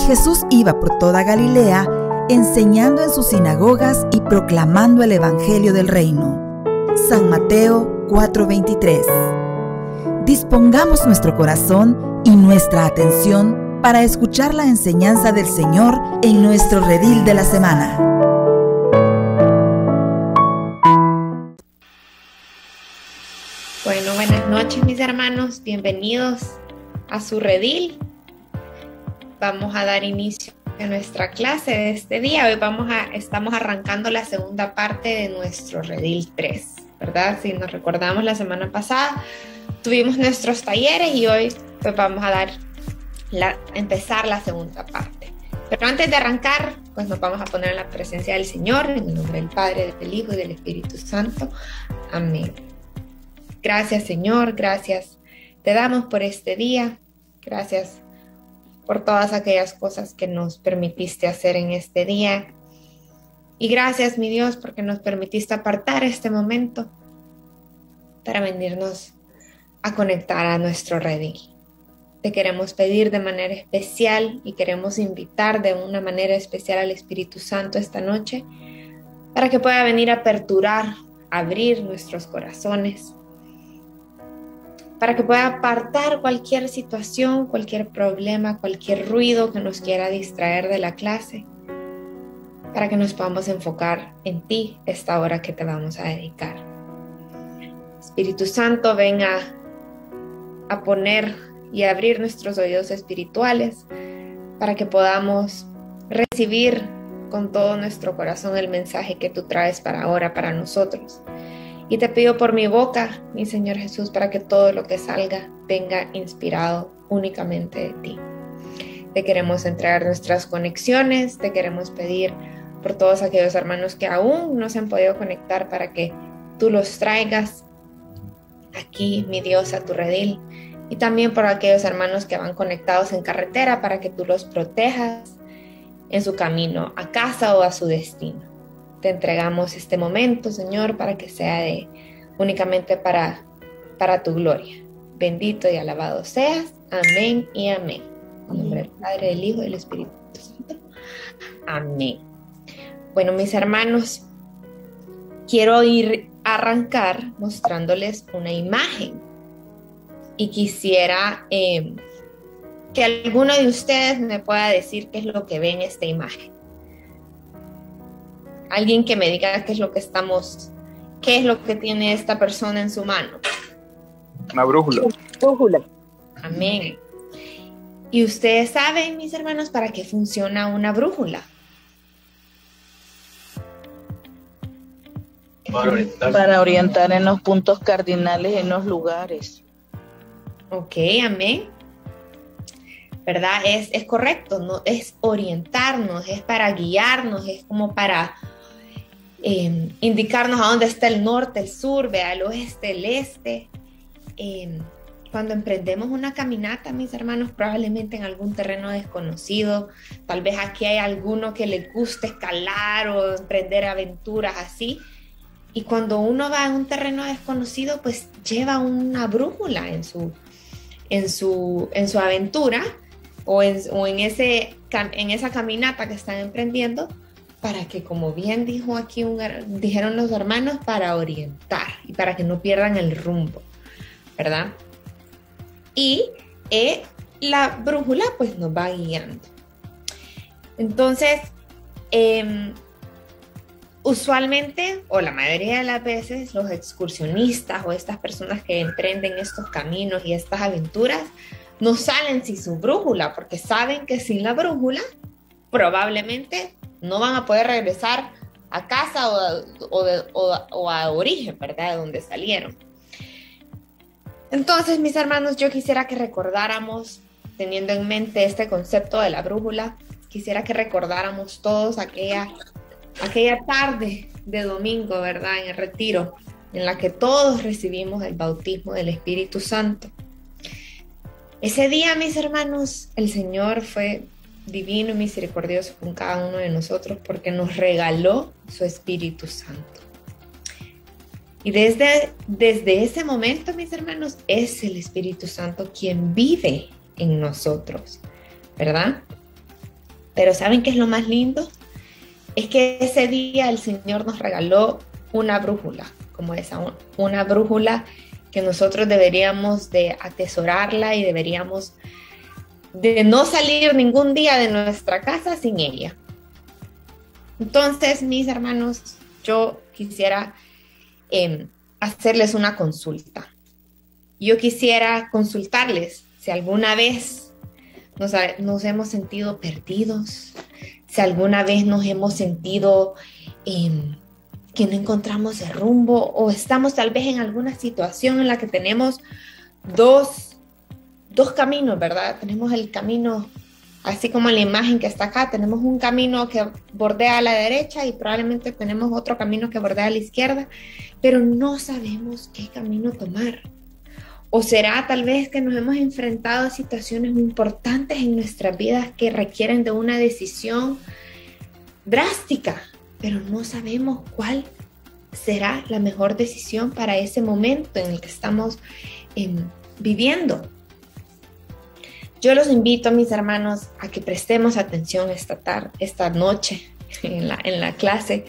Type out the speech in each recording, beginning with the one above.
Jesús iba por toda Galilea, enseñando en sus sinagogas y proclamando el Evangelio del Reino. San Mateo 4:23. Dispongamos nuestro corazón y nuestra atención para escuchar la enseñanza del Señor en nuestro redil de la semana. Bueno, buenas noches mis hermanos, bienvenidos a su redil. Vamos a dar inicio a nuestra clase de este día. Hoy estamos arrancando la segunda parte de nuestro redil 3, ¿verdad? Si nos recordamos, la semana pasada tuvimos nuestros talleres y hoy pues vamos a empezar la segunda parte. Pero antes de arrancar, pues nos vamos a poner en la presencia del Señor, en el nombre del Padre, del Hijo y del Espíritu Santo. Amén. Gracias, Señor, gracias. Te damos por este día. Gracias por todas aquellas cosas que nos permitiste hacer en este día. Y gracias, mi Dios, porque nos permitiste apartar este momento para venirnos a conectar a nuestro redil. Te queremos pedir de manera especial y queremos invitar de una manera especial al Espíritu Santo esta noche para que pueda venir a aperturar, abrir nuestros corazones, para que pueda apartar cualquier situación, cualquier problema, cualquier ruido que nos quiera distraer de la clase, para que nos podamos enfocar en ti esta hora que te vamos a dedicar. Espíritu Santo, ven a poner y a abrir nuestros oídos espirituales para que podamos recibir con todo nuestro corazón el mensaje que tú traes para ahora, para nosotros. Y te pido por mi boca, mi Señor Jesús, para que todo lo que salga venga inspirado únicamente de ti. Te queremos entregar nuestras conexiones, te queremos pedir por todos aquellos hermanos que aún no se han podido conectar para que tú los traigas aquí, mi Dios, a tu redil. Y también por aquellos hermanos que van conectados en carretera para que tú los protejas en su camino a casa o a su destino. Te entregamos este momento, Señor, para que sea únicamente para tu gloria. Bendito y alabado seas. Amén y amén. En nombre del Padre, del Hijo y del Espíritu Santo. Amén. Bueno, mis hermanos, quiero arrancar mostrándoles una imagen. Y quisiera que alguno de ustedes me pueda decir qué es lo que ve en esta imagen. Alguien que me diga qué es lo que tiene esta persona en su mano. Una brújula. Brújula. Amén. ¿Y ustedes saben, mis hermanos, para qué funciona una brújula? Para orientar en los puntos cardinales en los lugares. Ok, amén. ¿Verdad? Es correcto, ¿no? Es orientarnos, es para guiarnos, es como para indicarnos a dónde está el norte, el sur, vea, el oeste, el este. Cuando emprendemos una caminata, mis hermanos, probablemente en algún terreno desconocido, tal vez aquí hay alguno que le guste escalar o emprender aventuras así. Y cuando uno va a un terreno desconocido, pues lleva una brújula en su aventura o en esa caminata que están emprendiendo, para que, como bien dijeron los hermanos, para orientar y para que no pierdan el rumbo, ¿verdad? Y la brújula pues nos va guiando. Entonces, usualmente, o la mayoría de las veces, los excursionistas o estas personas que emprenden estos caminos y estas aventuras no salen sin su brújula, porque saben que sin la brújula probablemente no van a poder regresar a casa o a origen, ¿verdad? De donde salieron. Entonces, mis hermanos, yo quisiera que recordáramos, teniendo en mente este concepto de la brújula, quisiera que recordáramos todos aquella tarde de domingo, ¿verdad? En el retiro, en la que todos recibimos el bautismo del Espíritu Santo. Ese día, mis hermanos, el Señor fue divino y misericordioso con cada uno de nosotros porque nos regaló su Espíritu Santo. Y desde ese momento, mis hermanos, es el Espíritu Santo quien vive en nosotros, ¿verdad? Pero ¿saben qué es lo más lindo? Es que ese día el Señor nos regaló una brújula, como esa, una brújula que nosotros deberíamos de atesorarla y deberíamos de no salir ningún día de nuestra casa sin ella. Entonces, mis hermanos, yo quisiera hacerles una consulta. Yo quisiera consultarles si alguna vez nos hemos sentido perdidos, si alguna vez nos hemos sentido que no encontramos el rumbo, o estamos tal vez en alguna situación en la que tenemos dos caminos, ¿verdad? Tenemos el camino, así como en la imagen que está acá, tenemos un camino que bordea a la derecha y probablemente tenemos otro camino que bordea a la izquierda, pero no sabemos qué camino tomar. O será tal vez que nos hemos enfrentado a situaciones muy importantes en nuestras vidas que requieren de una decisión drástica, pero no sabemos cuál será la mejor decisión para ese momento en el que estamos viviendo. Yo los invito, mis hermanos, a que prestemos atención esta noche en la clase,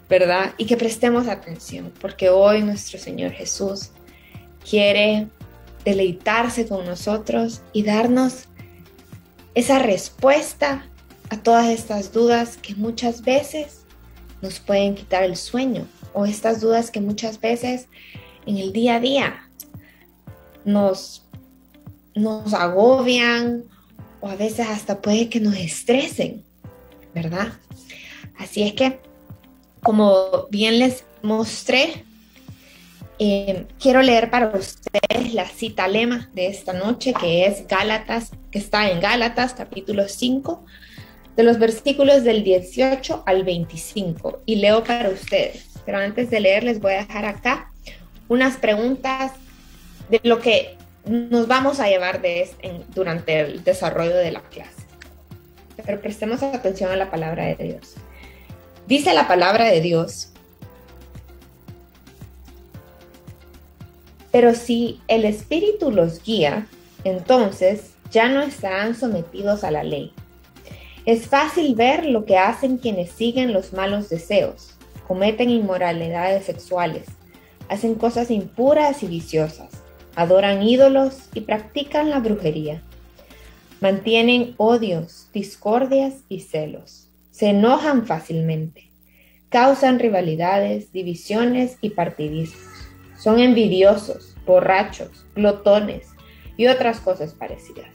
¿verdad? Y que prestemos atención, porque hoy nuestro Señor Jesús quiere deleitarse con nosotros y darnos esa respuesta a todas estas dudas que muchas veces nos pueden quitar el sueño, o estas dudas que muchas veces en el día a día nos agobian, o a veces hasta puede que nos estresen, ¿verdad? Así es que, como bien les mostré, quiero leer para ustedes la cita lema de esta noche, que es Gálatas, que está en Gálatas capítulo 5, de los versículos del 18 al 25, y leo para ustedes. Pero antes de leer, les voy a dejar acá unas preguntas de lo que nos vamos a llevar durante el desarrollo de la clase. Pero prestemos atención a la palabra de Dios. Dice la palabra de Dios: pero si el Espíritu los guía, entonces ya no estarán sometidos a la ley. Es fácil ver lo que hacen quienes siguen los malos deseos, cometen inmoralidades sexuales, hacen cosas impuras y viciosas, adoran ídolos y practican la brujería. Mantienen odios, discordias y celos. Se enojan fácilmente. Causan rivalidades, divisiones y partidismos. Son envidiosos, borrachos, glotones y otras cosas parecidas.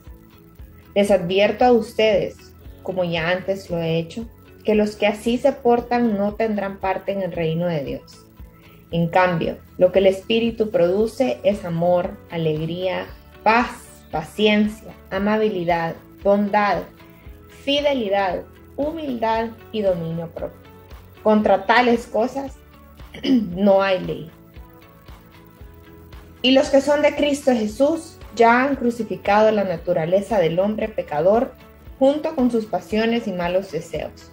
Les advierto a ustedes, como ya antes lo he hecho, que los que así se portan no tendrán parte en el reino de Dios. En cambio, lo que el Espíritu produce es amor, alegría, paz, paciencia, amabilidad, bondad, fidelidad, humildad y dominio propio. Contra tales cosas no hay ley. Y los que son de Cristo Jesús ya han crucificado la naturaleza del hombre pecador junto con sus pasiones y malos deseos.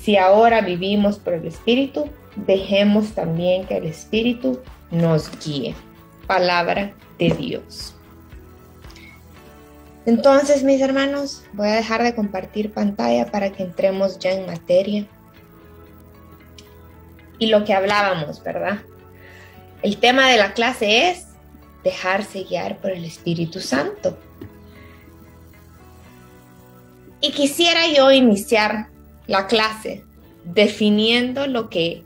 Si ahora vivimos por el Espíritu, dejemos también que el Espíritu nos guíe. Palabra de Dios. Entonces, mis hermanos, voy a dejar de compartir pantalla para que entremos ya en materia. Y lo que hablábamos, ¿verdad? El tema de la clase es dejarse guiar por el Espíritu Santo. Y quisiera yo iniciar la clase definiendo lo que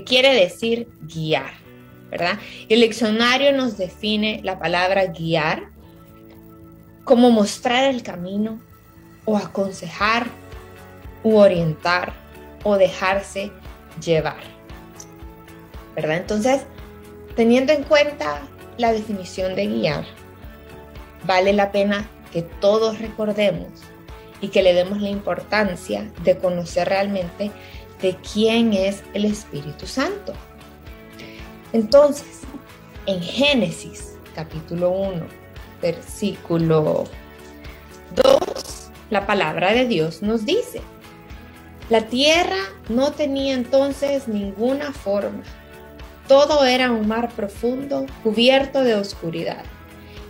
quiere decir guiar, ¿verdad? El diccionario nos define la palabra guiar como mostrar el camino, o aconsejar, u orientar, o dejarse llevar, ¿verdad? Entonces, teniendo en cuenta la definición de guiar, vale la pena que todos recordemos y que le demos la importancia de conocer realmente de quién es el Espíritu Santo. Entonces, en Génesis, capítulo 1, versículo 2, la palabra de Dios nos dice: la tierra no tenía entonces ninguna forma. Todo era un mar profundo, cubierto de oscuridad,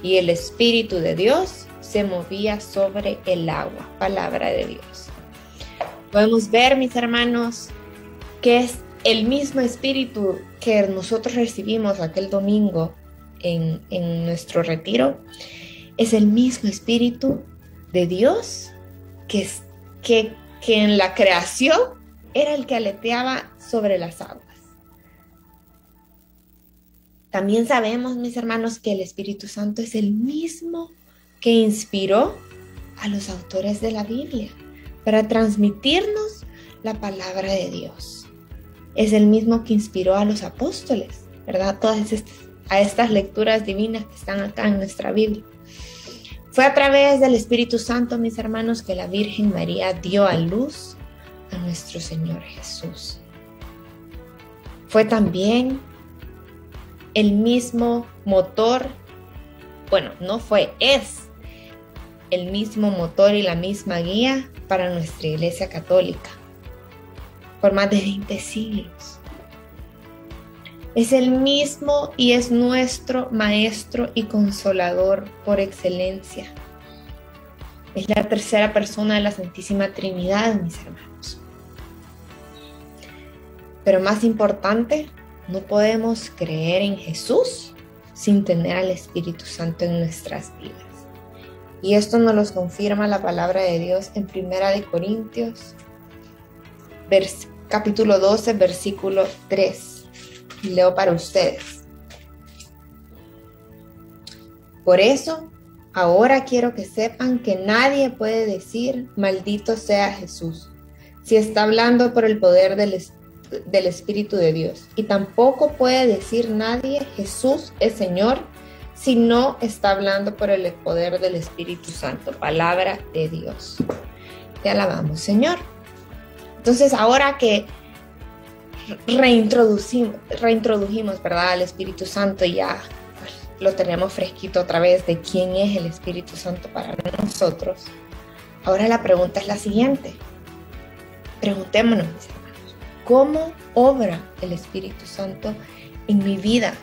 y el Espíritu de Dios se movía sobre el agua. Palabra de Dios. Podemos ver, mis hermanos, que es el mismo espíritu que nosotros recibimos aquel domingo en nuestro retiro. Es el mismo espíritu de Dios que en la creación era el que aleteaba sobre las aguas. También sabemos, mis hermanos, que el Espíritu Santo es el mismo que inspiró a los autores de la Biblia para transmitirnos la palabra de Dios. Es el mismo que inspiró a los apóstoles, ¿verdad? A estas lecturas divinas que están acá en nuestra Biblia. Fue a través del Espíritu Santo, mis hermanos, que la Virgen María dio a luz a nuestro Señor Jesús. Fue también el mismo motor, es el mismo motor y la misma guía para nuestra Iglesia Católica por más de 20 siglos. Es el mismo y es nuestro Maestro y Consolador por excelencia. Es la tercera persona de la Santísima Trinidad, mis hermanos. Pero más importante, no podemos creer en Jesús sin tener al Espíritu Santo en nuestras vidas. Y esto nos lo confirma la palabra de Dios en 1 Corintios, capítulo 12, versículo 3. Y leo para ustedes. Por eso, ahora quiero que sepan que nadie puede decir, maldito sea Jesús, si está hablando por el poder del Espíritu de Dios. Y tampoco puede decir nadie, Jesús es Señor, si no está hablando por el poder del Espíritu Santo. Palabra de Dios. Te alabamos, Señor. Entonces, ahora que reintrodujimos, ¿verdad?, al Espíritu Santo, y ya lo tenemos fresquito otra vez de quién es el Espíritu Santo para nosotros. Ahora la pregunta es la siguiente. Preguntémonos, mis hermanos, ¿cómo obra el Espíritu Santo en mi vida?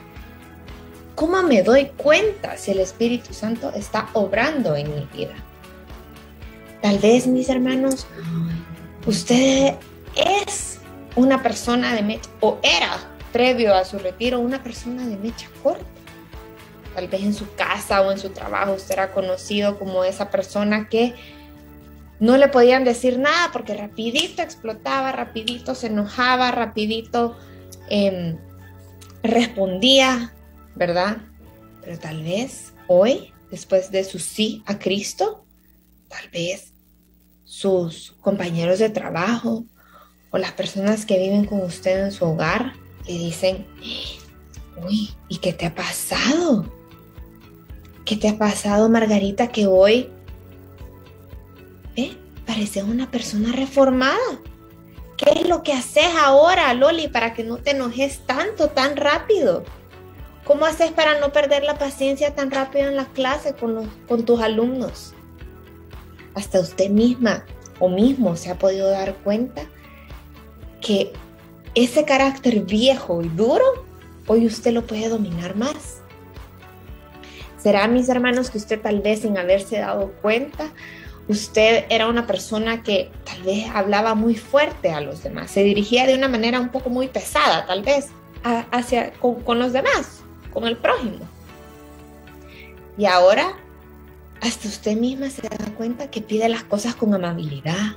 ¿Cómo me doy cuenta si el Espíritu Santo está obrando en mi vida? Tal vez, mis hermanos, usted es una persona de mecha, o era, previo a su retiro, una persona de mecha corta. Tal vez en su casa o en su trabajo usted era conocido como esa persona que no le podían decir nada porque rapidito explotaba, rapidito se enojaba, rapidito respondía, ¿verdad? Pero tal vez hoy, después de su sí a Cristo, tal vez sus compañeros de trabajo o las personas que viven con usted en su hogar le dicen, uy, ¿y qué te ha pasado? ¿Qué te ha pasado, Margarita, que hoy pareces una persona reformada? ¿Qué es lo que haces ahora, Loli, para que no te enojes tanto, tan rápido? ¿Cómo haces para no perder la paciencia tan rápido en la clase con tus alumnos? Hasta usted misma o mismo se ha podido dar cuenta que ese carácter viejo y duro, hoy usted lo puede dominar más. ¿Será, mis hermanos, que usted tal vez sin haberse dado cuenta, usted era una persona que tal vez hablaba muy fuerte a los demás, se dirigía de una manera un poco muy pesada, tal vez, con los demás, con el prójimo? Y ahora, hasta usted misma se da cuenta que pide las cosas con amabilidad,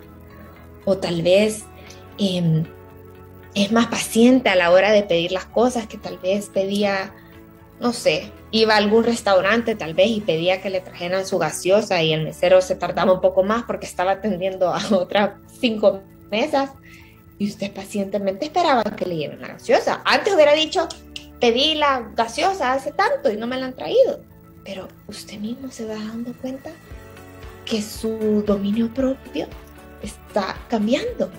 o tal vez es más paciente a la hora de pedir las cosas, que tal vez pedía, no sé, iba a algún restaurante tal vez y pedía que le trajeran su gaseosa y el mesero se tardaba un poco más porque estaba atendiendo a otras 5 mesas y usted pacientemente esperaba que le lleven la gaseosa. Antes hubiera dicho, pedí la gaseosa hace tanto y no me la han traído. Pero usted mismo se va dando cuenta que su dominio propio está cambiando.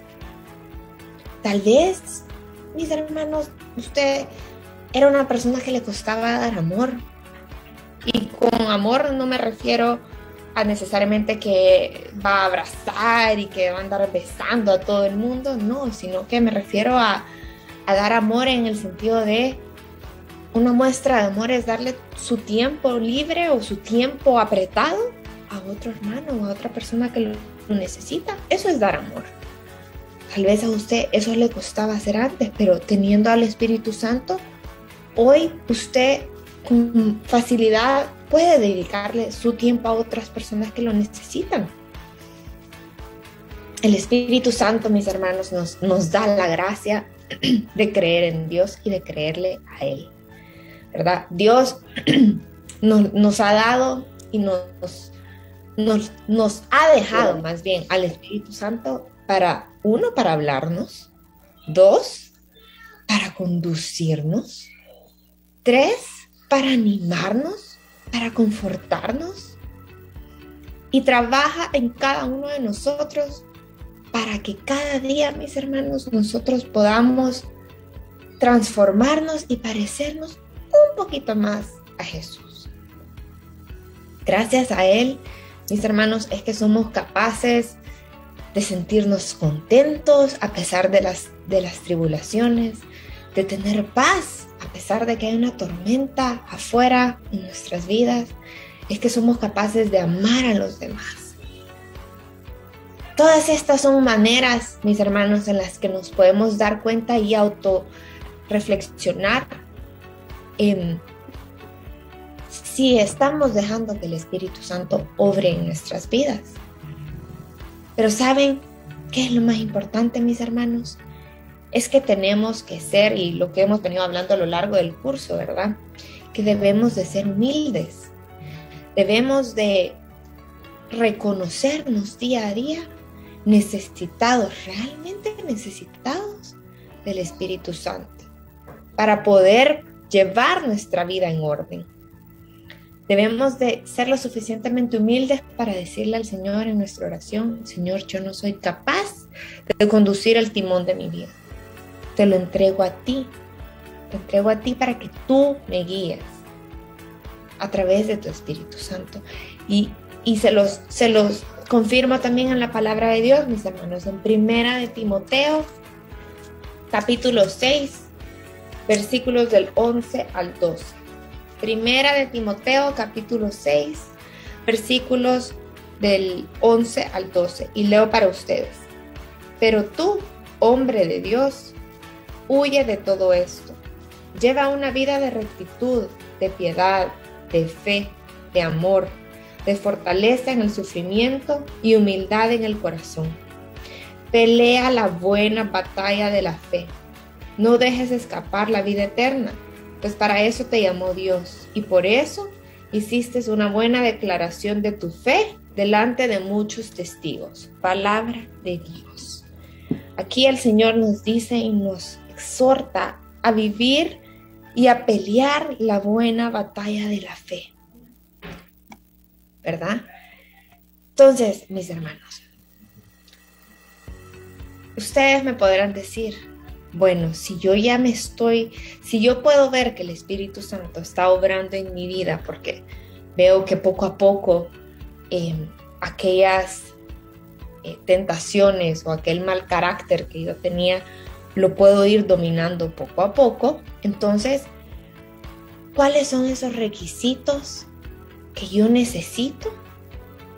Tal vez, mis hermanos, usted era una persona que le costaba dar amor. Y con amor no me refiero a necesariamente que va a abrazar y que va a andar besando a todo el mundo, no, sino que me refiero a dar amor en el sentido de una muestra de amor es darle su tiempo libre o su tiempo apretado a otro hermano o a otra persona que lo necesita. Eso es dar amor. Tal vez a usted eso le costaba hacer antes, pero teniendo al Espíritu Santo, hoy usted con facilidad puede dedicarle su tiempo a otras personas que lo necesitan. El Espíritu Santo, mis hermanos, nos da la gracia de creer en Dios y de creerle a Él, ¿verdad? Dios nos ha dado y nos ha dejado más bien al Espíritu Santo para hablarnos, 2, para conducirnos, 3, para animarnos, para confortarnos, y trabaja en cada uno de nosotros para que cada día, mis hermanos, nosotros podamos transformarnos y parecernos un poquito más a Jesús. Gracias a Él, mis hermanos, es que somos capaces de sentirnos contentos a pesar de las tribulaciones, de tener paz a pesar de que hay una tormenta afuera en nuestras vidas. Es que somos capaces de amar a los demás. Todas estas son maneras, mis hermanos, en las que nos podemos dar cuenta y autorreflexionar si estamos dejando que el Espíritu Santo obre en nuestras vidas. Pero ¿saben qué es lo más importante, mis hermanos? Es que tenemos que ser, y lo que hemos venido hablando a lo largo del curso, ¿verdad? Que debemos de ser humildes. Debemos de reconocernos día a día necesitados, realmente necesitados del Espíritu Santo para poder llevar nuestra vida en orden. Debemos de ser lo suficientemente humildes para decirle al Señor en nuestra oración: Señor, yo no soy capaz de conducir el timón de mi vida. Te lo entrego a ti. Te entrego a ti para que tú me guíes a través de tu Espíritu Santo. Y se los confirmo también en la palabra de Dios, mis hermanos, en 1 de Timoteo, capítulo 6, versículos del 11 al 12. 1 de Timoteo, capítulo 6, versículos del 11 al 12. Y leo para ustedes. Pero tú, hombre de Dios, huye de todo esto. Lleva una vida de rectitud, de piedad, de fe, de amor, de fortaleza en el sufrimiento y humildad en el corazón. Pelea la buena batalla de la fe. No dejes escapar la vida eterna, pues para eso te llamó Dios, y por eso hiciste una buena declaración de tu fe delante de muchos testigos. Palabra de Dios. Aquí el Señor nos dice y nos exhorta a vivir y a pelear la buena batalla de la fe, ¿verdad? Entonces, mis hermanos, ustedes me podrán decir, bueno, si yo puedo ver que el Espíritu Santo está obrando en mi vida, porque veo que poco a poco aquellas tentaciones o aquel mal carácter que yo tenía, lo puedo ir dominando poco a poco. Entonces, ¿cuáles son esos requisitos que yo necesito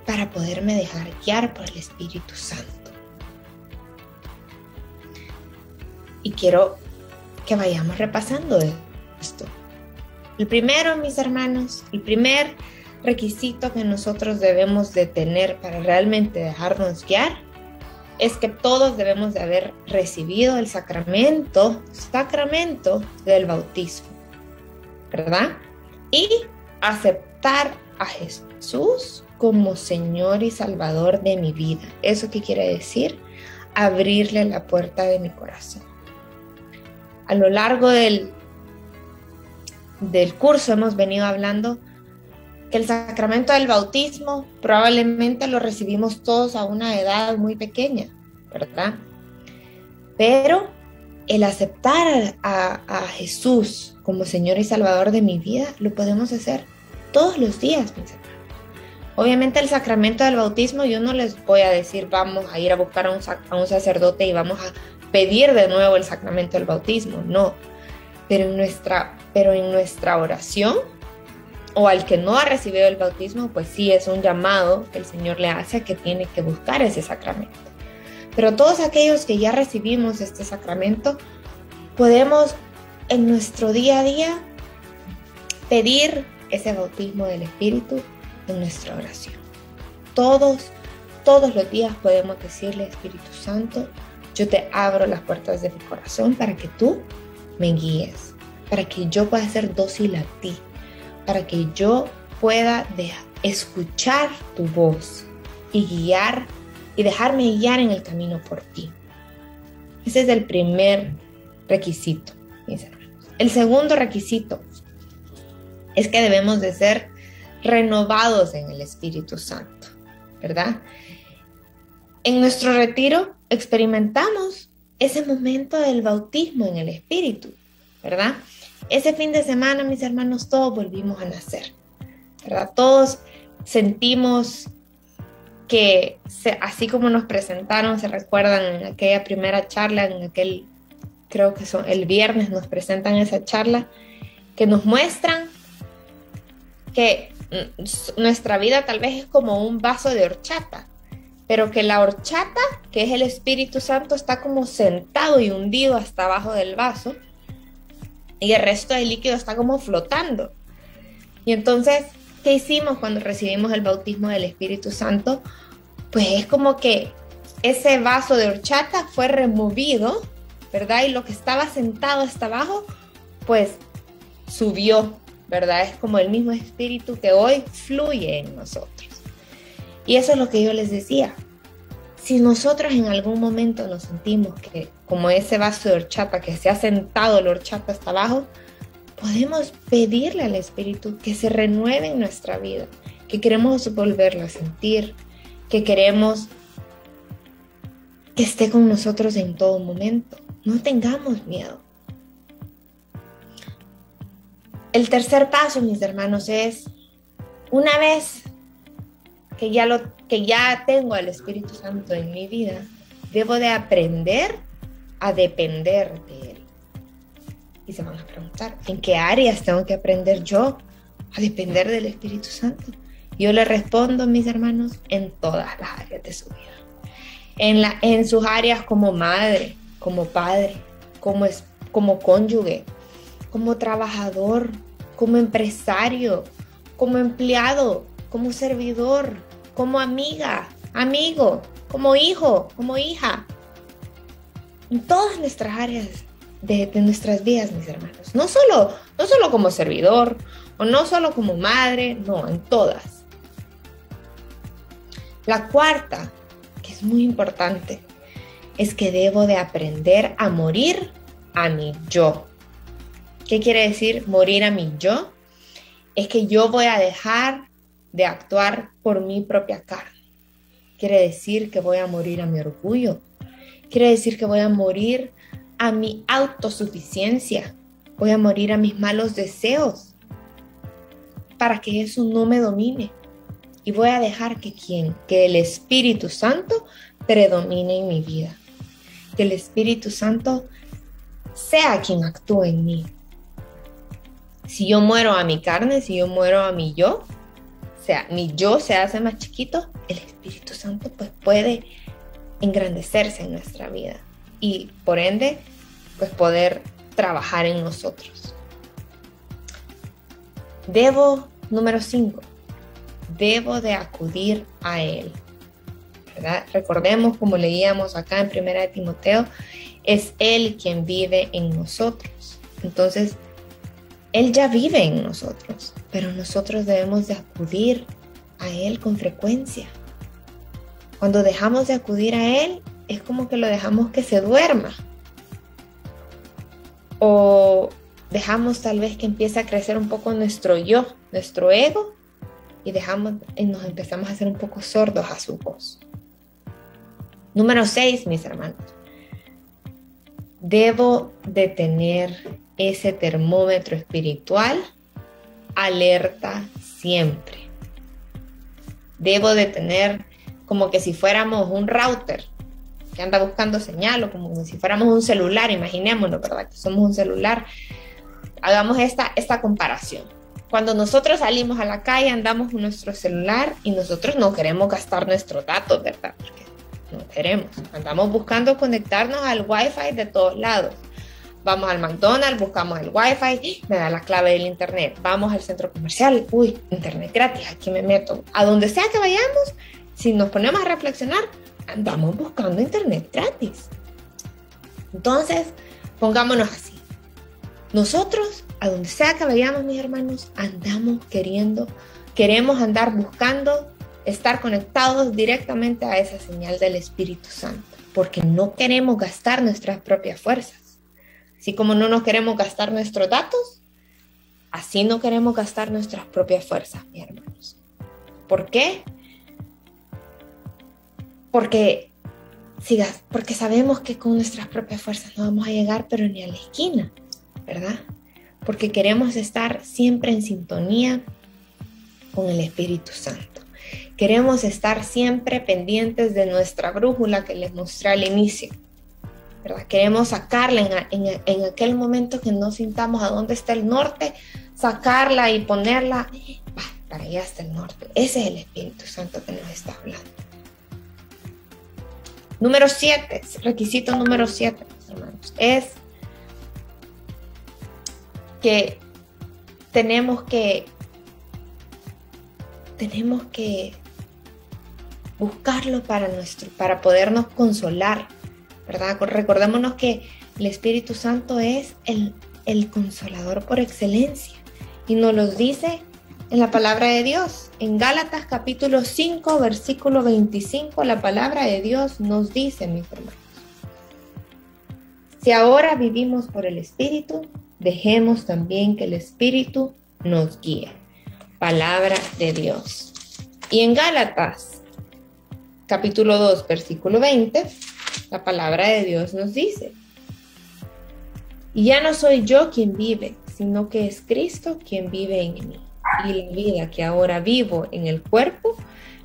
para poderme dejar guiar por el Espíritu Santo? Y quiero que vayamos repasando esto. El primero, mis hermanos, el primer requisito que nosotros debemos de tener para realmente dejarnos guiar es que todos debemos de haber recibido el sacramento del bautismo, ¿verdad? Y aceptar a Jesús como Señor y Salvador de mi vida. ¿Eso qué quiere decir? Abrirle la puerta de mi corazón. A lo largo del curso hemos venido hablando que el sacramento del bautismo probablemente lo recibimos todos a una edad muy pequeña, ¿verdad? Pero el aceptar a Jesús como Señor y Salvador de mi vida lo podemos hacer todos los días, mis hermanos. Obviamente el sacramento del bautismo yo no les voy a decir vamos a ir a buscar a un sacerdote y vamos a pedir de nuevo el sacramento del bautismo, no. Pero en nuestra oración, o al que no ha recibido el bautismo, pues sí es un llamado que el Señor le hace a que tiene que buscar ese sacramento. Pero todos aquellos que ya recibimos este sacramento, podemos en nuestro día a día pedir ese bautismo del Espíritu en nuestra oración. Todos los días podemos decirle: Espíritu Santo, yo te abro las puertas de mi corazón para que tú me guíes, para que yo pueda ser dócil a ti, para que yo pueda escuchar tu voz y guiar y dejarme guiar en el camino por ti. Ese es el primer requisito, mis hermanos. El segundo requisito es que debemos de ser renovados en el Espíritu Santo, ¿verdad? En nuestro retiro experimentamos ese momento del bautismo en el Espíritu, ¿verdad? Ese fin de semana, mis hermanos, todos volvimos a nacer, ¿verdad? Todos sentimos que así como nos presentaron, se recuerdan en aquella primera charla, creo que el viernes nos presentan esa charla, que nos muestran que nuestra vida tal vez es como un vaso de horchata, pero que la horchata, que es el Espíritu Santo, está como sentado y hundido hasta abajo del vaso, y el resto del líquido está como flotando. Y entonces, ¿qué hicimos cuando recibimos el bautismo del Espíritu Santo? Pues es como que ese vaso de horchata fue removido, ¿verdad? Y lo que estaba sentado hasta abajo, pues subió, ¿verdad? Es como el mismo Espíritu que hoy fluye en nosotros. Y eso es lo que yo les decía. Si nosotros en algún momento nos sentimos que como ese vaso de horchata, que se ha sentado la horchata hasta abajo, podemos pedirle al Espíritu que se renueve en nuestra vida, que queremos volverlo a sentir, que queremos que esté con nosotros en todo momento. No tengamos miedo. El tercer paso, mis hermanos, es una vez que ya tengo al Espíritu Santo en mi vida, debo de aprender a depender de Él. Y se van a preguntar, ¿en qué áreas tengo que aprender yo a depender del Espíritu Santo? Yo le respondo, mis hermanos, en todas las áreas de su vida. En sus áreas como madre, como padre, como cónyuge, como trabajador, como empresario, como empleado, como servidor, como amiga, amigo, como hijo, como hija. En todas nuestras áreas de nuestras vidas, mis hermanos. No solo como servidor, o no solo como madre, no, en todas. La cuarta, que es muy importante, es que debo de aprender a morir a mi yo. ¿Qué quiere decir morir a mi yo? Es que yo voy a dejar de actuar por mi propia carne. Quiere decir que voy a morir a mi orgullo. Quiere decir que voy a morir a mi autosuficiencia. Voy a morir a mis malos deseos para que eso no me domine. Y voy a dejar que el Espíritu Santo predomine en mi vida. Que el Espíritu Santo sea quien actúe en mí. Si yo muero a mi carne, si yo muero a mi yo, o sea, mi yo se hace más chiquito, el Espíritu Santo pues puede engrandecerse en nuestra vida y por ende pues poder trabajar en nosotros. Número 5, debo de acudir a Él, ¿verdad? Recordemos, como leíamos acá en 1 de Timoteo, es Él quien vive en nosotros. Entonces, Él ya vive en nosotros, pero nosotros debemos de acudir a Él con frecuencia. Cuando dejamos de acudir a Él, es como que lo dejamos que se duerma. O dejamos tal vez que empiece a crecer un poco nuestro yo, nuestro ego, y nos empezamos a hacer un poco sordos a su voz. Número 6, mis hermanos. Debo de tener ese termómetro espiritual alerta siempre. Debo de tener como que si fuéramos un router que anda buscando señal, o como si fuéramos un celular, imaginémonos, ¿verdad? Que somos un celular. Hagamos esta comparación. Cuando nosotros salimos a la calle, andamos con nuestro celular y nosotros no queremos gastar nuestros datos, ¿verdad? Porque No queremos. Andamos buscando conectarnos al Wi-Fi de todos lados. Vamos al McDonald's, buscamos el Wi-Fi, me da la clave del internet. Vamos al centro comercial, uy, internet gratis, aquí me meto. A donde sea que vayamos, si nos ponemos a reflexionar, andamos buscando internet gratis. Entonces, pongámonos así. Nosotros, a donde sea que vayamos, mis hermanos, queremos andar buscando estar conectados directamente a esa señal del Espíritu Santo, porque no queremos gastar nuestras propias fuerzas. Así como no nos queremos gastar nuestros datos, así no queremos gastar nuestras propias fuerzas, mis hermanos. ¿Por qué? Porque sabemos que con nuestras propias fuerzas no vamos a llegar, pero ni a la esquina, ¿verdad? Porque queremos estar siempre en sintonía con el Espíritu Santo. Queremos estar siempre pendientes de nuestra brújula que les mostré al inicio, ¿verdad? Queremos sacarla en aquel momento que no sintamos a dónde está el norte, sacarla y ponerla, para allá está el norte. Ese es el Espíritu Santo que nos está hablando. Número 7, requisito número 7, hermanos, es que tenemos que buscarlo para podernos consolar, ¿verdad? Recordémonos que el Espíritu Santo es el consolador por excelencia y nos lo dice en la palabra de Dios. En Gálatas capítulo 5, versículo 25, la palabra de Dios nos dice, mis hermanos: si ahora vivimos por el Espíritu, dejemos también que el Espíritu nos guíe. Palabra de Dios. Y en Gálatas capítulo 2, versículo 20, la palabra de Dios nos dice: y ya no soy yo quien vive, sino que es Cristo quien vive en mí. Y la vida que ahora vivo en el cuerpo,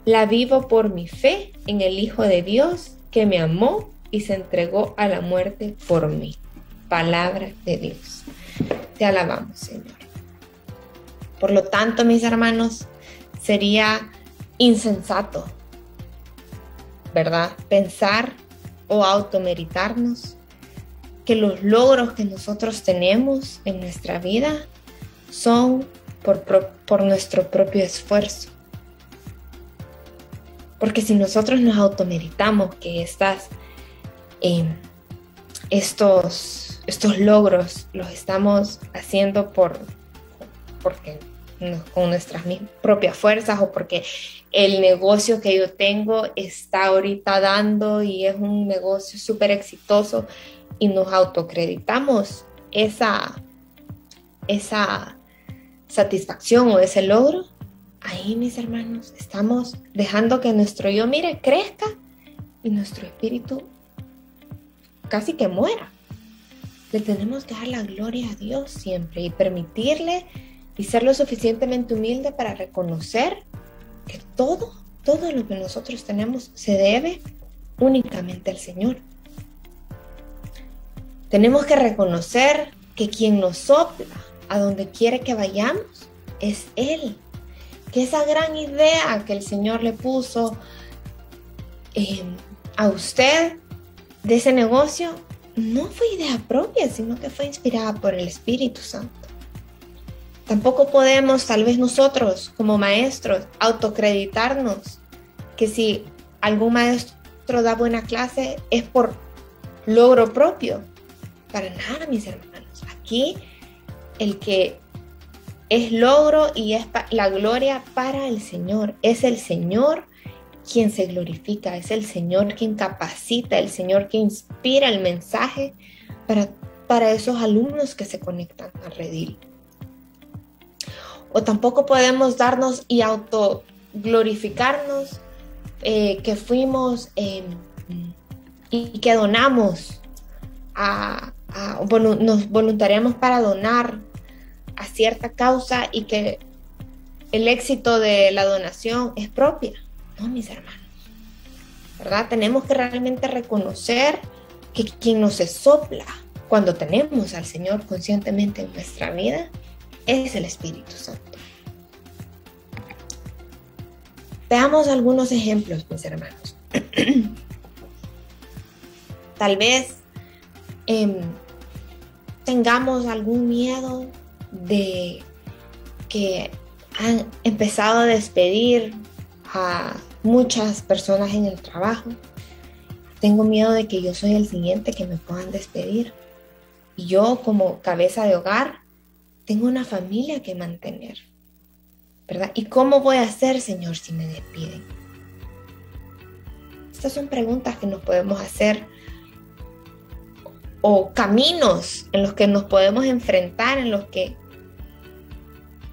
la vivo por mi fe en el Hijo de Dios que me amó y se entregó a la muerte por mí. Palabra de Dios. Te alabamos, Señor. Por lo tanto, mis hermanos, sería insensato, ¿verdad?, pensar o automeritarnos que los logros que nosotros tenemos en nuestra vida son por nuestro propio esfuerzo. Porque si nosotros nos automeritamos que estos logros los estamos haciendo porque con nuestras propias fuerzas, o porque el negocio que yo tengo está ahorita dando y es un negocio súper exitoso, y nos autocreditamos esa satisfacción o ese logro, ahí, mis hermanos, estamos dejando que nuestro yo, crezca, y nuestro espíritu casi que muera. Le tenemos que dar la gloria a Dios siempre y permitirle y ser lo suficientemente humilde para reconocer que todo lo que nosotros tenemos se debe únicamente al Señor. Tenemos que reconocer que quien nos sopla a donde quiere que vayamos es Él. Que esa gran idea que el Señor le puso a usted de ese negocio no fue idea propia, sino que fue inspirada por el Espíritu Santo. Tampoco podemos, tal vez nosotros como maestros, autocreditarnos que si algún maestro da buena clase es por logro propio. Para nada, mis hermanos. Aquí el que es logro y es la gloria para el Señor. Es el Señor quien se glorifica, es el Señor quien capacita, el Señor que inspira el mensaje para esos alumnos que se conectan a Redil. O tampoco podemos darnos y autoglorificarnos que fuimos y que donamos nos voluntariamos para donar a cierta causa y que el éxito de la donación es propia. No, mis hermanos, ¿verdad? Tenemos que realmente reconocer que quien nos sopla cuando tenemos al Señor conscientemente en nuestra vida es el Espíritu Santo. Veamos algunos ejemplos, mis hermanos. Tal vez tengamos algún miedo de que han empezado a despedir a muchas personas en el trabajo. Tengo miedo de que yo soy el siguiente que me puedan despedir. Y yo, como cabeza de hogar, tengo una familia que mantener, ¿verdad? ¿Y cómo voy a hacer, Señor, si me despiden? Estas son preguntas que nos podemos hacer, o caminos en los que nos podemos enfrentar, en los que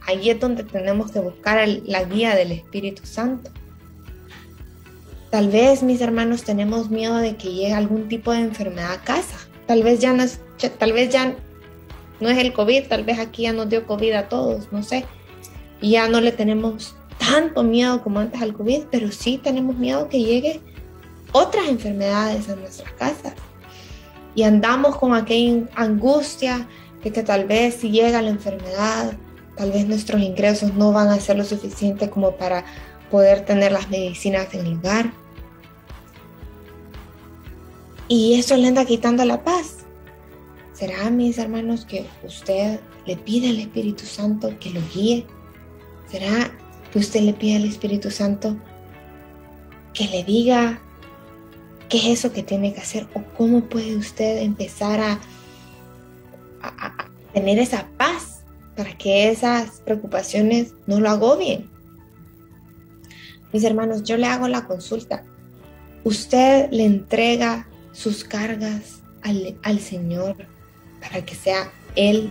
ahí es donde tenemos que buscar la guía del Espíritu Santo. Tal vez, mis hermanos, tenemos miedo de que llegue algún tipo de enfermedad a casa. Tal vez ya no es el COVID, tal vez aquí ya nos dio COVID a todos, no sé. Y ya no le tenemos tanto miedo como antes al COVID, pero sí tenemos miedo que llegue otras enfermedades a nuestras casas. Y andamos con aquella angustia de que tal vez si llega la enfermedad, tal vez nuestros ingresos no van a ser lo suficiente como para poder tener las medicinas en el hogar. Y eso le anda quitando la paz. ¿Será, mis hermanos, que usted le pide al Espíritu Santo que lo guíe? ¿Será que usted le pide al Espíritu Santo que le diga qué es eso que tiene que hacer? ¿O cómo puede usted empezar a tener esa paz para que esas preocupaciones no lo agobien? Mis hermanos, yo le hago la consulta. ¿Usted le entrega sus cargas al Señor para que sea Él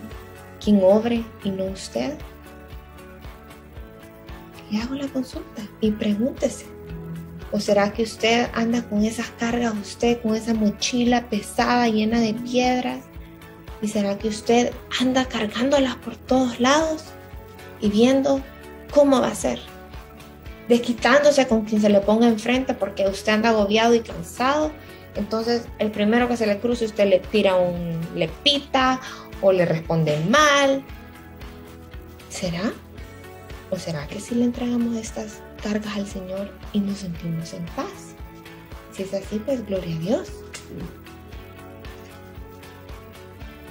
quien obre y no usted? Le hago la consulta y pregúntese. ¿O será que usted anda con esas cargas, usted con esa mochila pesada llena de piedras? ¿Y será que usted anda cargándolas por todos lados y viendo cómo va a ser? Desquitándose con quien se le ponga enfrente porque usted anda agobiado y cansado. Entonces, el primero que se le cruce, usted le pita o le responde mal. ¿Será? ¿O será que si le entregamos estas cargas al Señor y nos sentimos en paz? Si es así, pues gloria a Dios.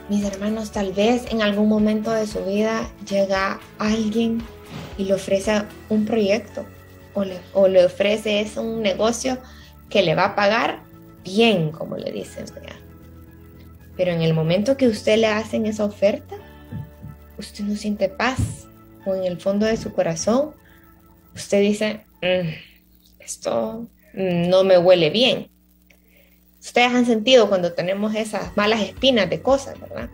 Mis hermanos, tal vez en algún momento de su vida llega alguien y le ofrece un proyecto o le ofrece un negocio que le va a pagar bien, como le dicen, ¿verdad? Pero en el momento que usted le hacen esa oferta, usted no siente paz, o en el fondo de su corazón usted dice, esto no me huele bien. Ustedes han sentido cuando tenemos esas malas espinas de cosas, ¿verdad?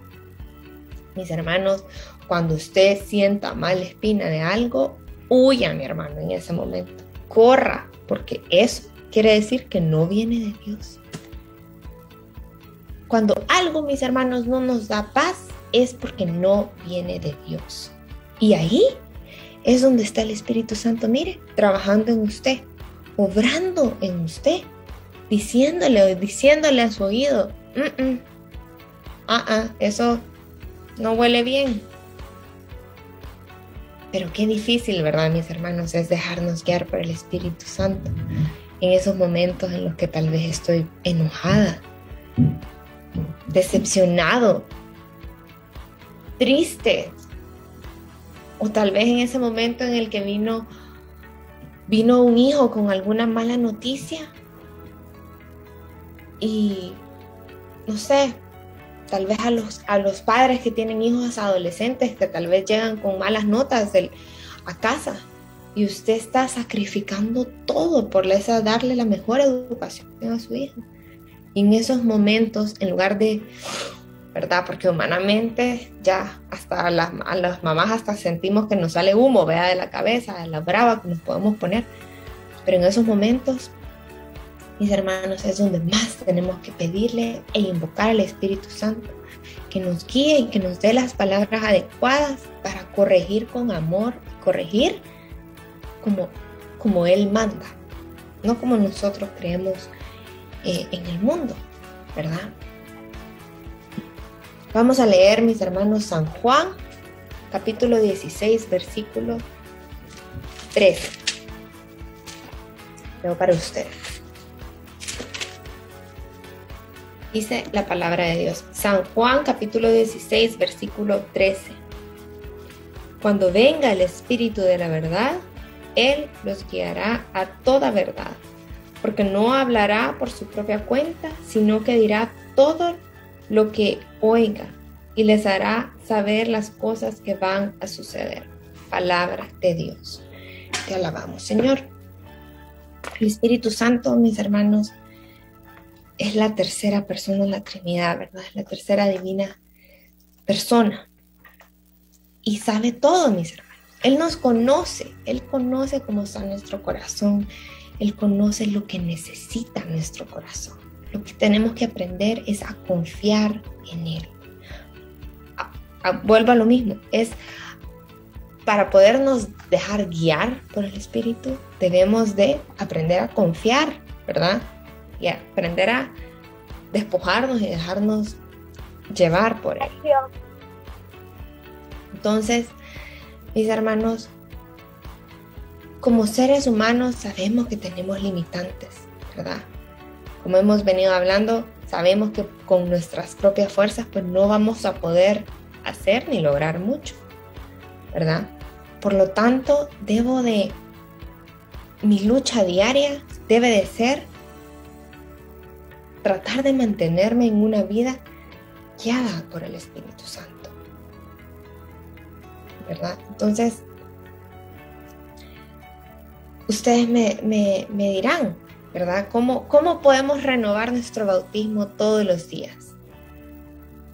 Mis hermanos, cuando usted sienta mala espina de algo, huya, mi hermano, en ese momento. Corra, porque eso quiere decir que no viene de Dios. Cuando algo, mis hermanos, no nos da paz, es porque no viene de Dios. Y ahí es donde está el Espíritu Santo, mire, trabajando en usted, obrando en usted, diciéndole a su oído, eso no huele bien. Pero qué difícil, ¿verdad, mis hermanos? Es dejarnos guiar por el Espíritu Santo en esos momentos en los que tal vez estoy enojada, decepcionado, triste, o tal vez en ese momento en el que vino un hijo con alguna mala noticia y no sé, tal vez a los padres que tienen hijos adolescentes que tal vez llegan con malas notas a casa y usted está sacrificando todo por darle la mejor educación a su hijo. Y en esos momentos, en lugar de, ¿verdad? Porque humanamente ya hasta a las mamás hasta sentimos que nos sale humo, ¿verdad? De la cabeza, de la brava que nos podemos poner. Pero en esos momentos, mis hermanos, es donde más tenemos que pedirle e invocar al Espíritu Santo, que nos guíe y que nos dé las palabras adecuadas para corregir con amor, corregir como Él manda, no como nosotros creemos en el mundo, ¿verdad? Vamos a leer, mis hermanos, San Juan, capítulo 16, versículo 13. Leo para ustedes. Dice la palabra de Dios. San Juan capítulo 16, versículo 13. Cuando venga el Espíritu de la verdad, Él los guiará a toda verdad, porque no hablará por su propia cuenta, sino que dirá todo lo que oiga y les hará saber las cosas que van a suceder. Palabra de Dios. Te alabamos, Señor. El Espíritu Santo, mis hermanos, es la tercera persona en la Trinidad, ¿verdad? Es la tercera divina persona. Y sabe todo, mis hermanos. Él nos conoce. Él conoce cómo está nuestro corazón. Él conoce lo que necesita nuestro corazón. Lo que tenemos que aprender es a confiar en Él. Vuelvo a lo mismo. Es para podernos dejar guiar por el Espíritu, debemos de aprender a confiar, ¿verdad? Y aprender a despojarnos y dejarnos llevar por Él. Entonces, mis hermanos, como seres humanos sabemos que tenemos limitantes, ¿verdad? Como hemos venido hablando, sabemos que con nuestras propias fuerzas pues no vamos a poder hacer ni lograr mucho, ¿verdad? Por lo tanto, mi lucha diaria debe de ser tratar de mantenerme en una vida guiada por el Espíritu Santo, ¿verdad? Entonces, ustedes me dirán, ¿verdad? ¿Cómo podemos renovar nuestro bautismo todos los días?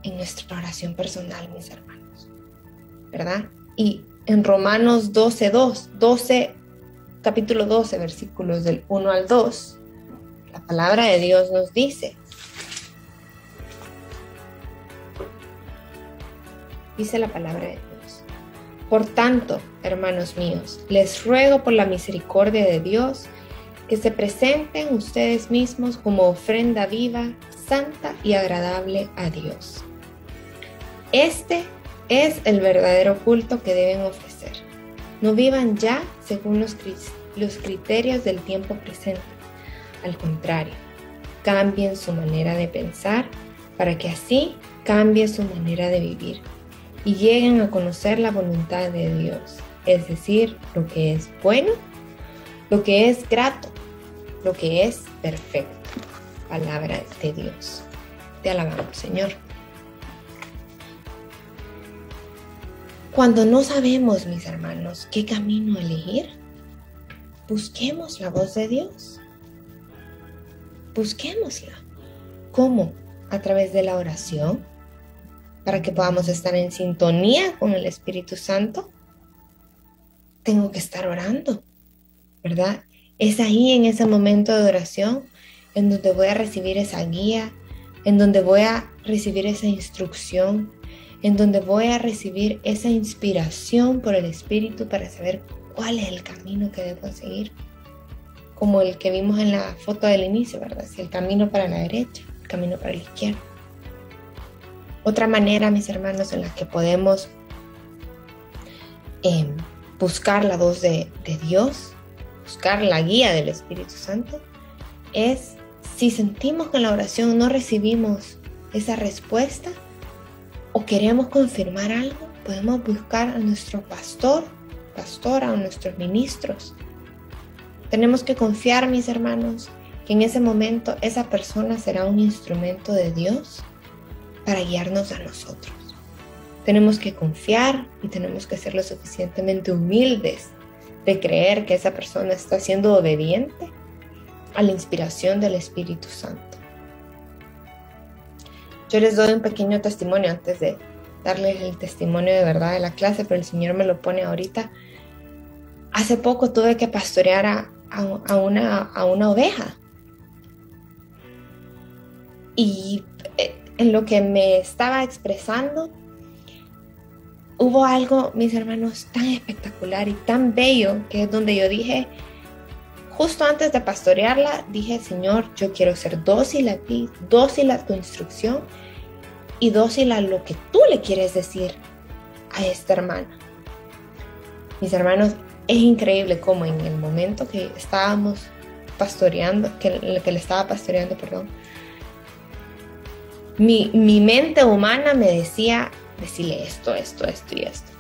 En nuestra oración personal, mis hermanos, ¿verdad? Y en Romanos 12, capítulo 12, versículos del 1 al 2, la palabra de Dios nos dice, la palabra de Dios: por tanto, hermanos míos, les ruego por la misericordia de Dios que se presenten ustedes mismos como ofrenda viva, santa y agradable a Dios. Este es el verdadero culto que deben ofrecer. No vivan ya según los criterios del tiempo presente. Al contrario, cambien su manera de pensar para que así cambie su manera de vivir y lleguen a conocer la voluntad de Dios, es decir, lo que es bueno, lo que es grato, lo que es perfecto. Palabra de Dios. Te alabamos, Señor. Cuando no sabemos, mis hermanos, qué camino elegir, busquemos la voz de Dios. Busquémosla. ¿Cómo? A través de la oración, para que podamos estar en sintonía con el Espíritu Santo. Tengo que estar orando, ¿verdad? Es ahí, en ese momento de oración, en donde voy a recibir esa guía, en donde voy a recibir esa instrucción, en donde voy a recibir esa inspiración por el Espíritu para saber cuál es el camino que debo seguir. Como el que vimos en la foto del inicio, ¿verdad? Si el camino para la derecha, el camino para la izquierda. Otra manera, mis hermanos, en la que podemos buscar la voz de Dios, buscar la guía del Espíritu Santo, es si sentimos que en la oración no recibimos esa respuesta o queremos confirmar algo, podemos buscar a nuestro pastora o nuestros ministros. Tenemos que confiar, mis hermanos, que en ese momento esa persona será un instrumento de Dios para guiarnos a nosotros. Tenemos que confiar y tenemos que ser lo suficientemente humildes de creer que esa persona está siendo obediente a la inspiración del Espíritu Santo. Yo les doy un pequeño testimonio antes de darles el testimonio de verdad de la clase, pero el Señor me lo pone ahorita. Hace poco tuve que pastorear a una oveja. Y en lo que me estaba expresando, hubo algo, mis hermanos, tan espectacular y tan bello, que es donde yo dije, justo antes de pastorearla, dije: Señor, yo quiero ser dócil a ti, dócil a tu instrucción y dócil a lo que tú le quieres decir a esta hermana. Mis hermanos, es increíble cómo en el momento que estábamos pastoreando, que le estaba pastoreando, Mi mente humana me decía, decirle esto y esto.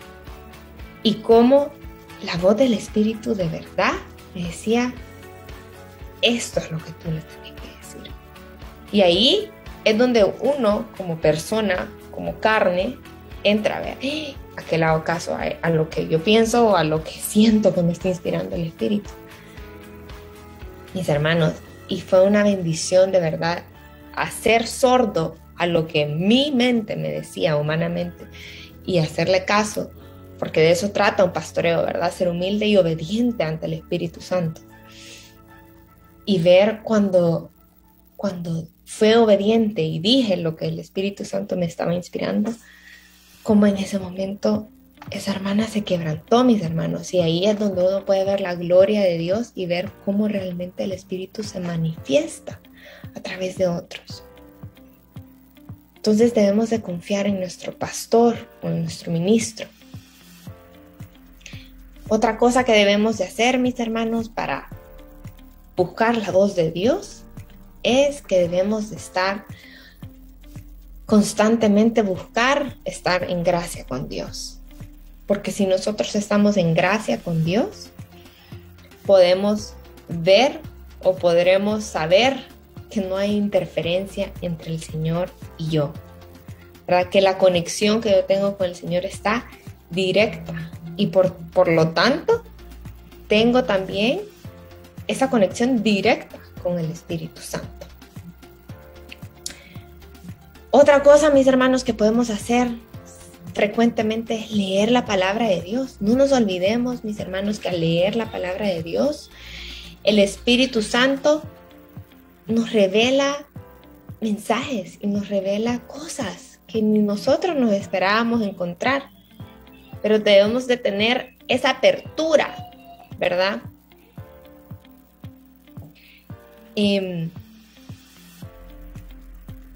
Y como la voz del Espíritu de verdad me decía, esto es lo que tú le tienes que decir. Y ahí es donde uno, como persona, como carne, entra a ver, ¿a qué le hago caso? ¿A lo que yo pienso o a lo que siento que me está inspirando el Espíritu? Mis hermanos, y fue una bendición de verdad hacer sordo a lo que mi mente me decía humanamente y hacerle caso, porque de eso trata un pastoreo, ¿verdad? Ser humilde y obediente ante el Espíritu Santo. Y ver cuando fue obediente y dije lo que el Espíritu Santo me estaba inspirando, como en ese momento esa hermana se quebrantó, mis hermanos, y ahí es donde uno puede ver la gloria de Dios y ver cómo realmente el Espíritu se manifiesta a través de otros. Entonces debemos de confiar en nuestro pastor o en nuestro ministro. Otra cosa que debemos de hacer, mis hermanos, para buscar la voz de Dios es que debemos de estar constantemente estar en gracia con Dios. Porque si nosotros estamos en gracia con Dios, podemos ver o podremos saber que no hay interferencia entre el Señor y yo, ¿verdad? Que la conexión que yo tengo con el Señor está directa y por lo tanto tengo también esa conexión directa con el Espíritu Santo. Otra cosa, mis hermanos, que podemos hacer frecuentemente es leer la palabra de Dios. No nos olvidemos, mis hermanos, que al leer la palabra de Dios, el Espíritu Santo nos revela mensajes y nos revela cosas que ni nosotros nos esperábamos encontrar. Pero debemos de tener esa apertura, ¿verdad?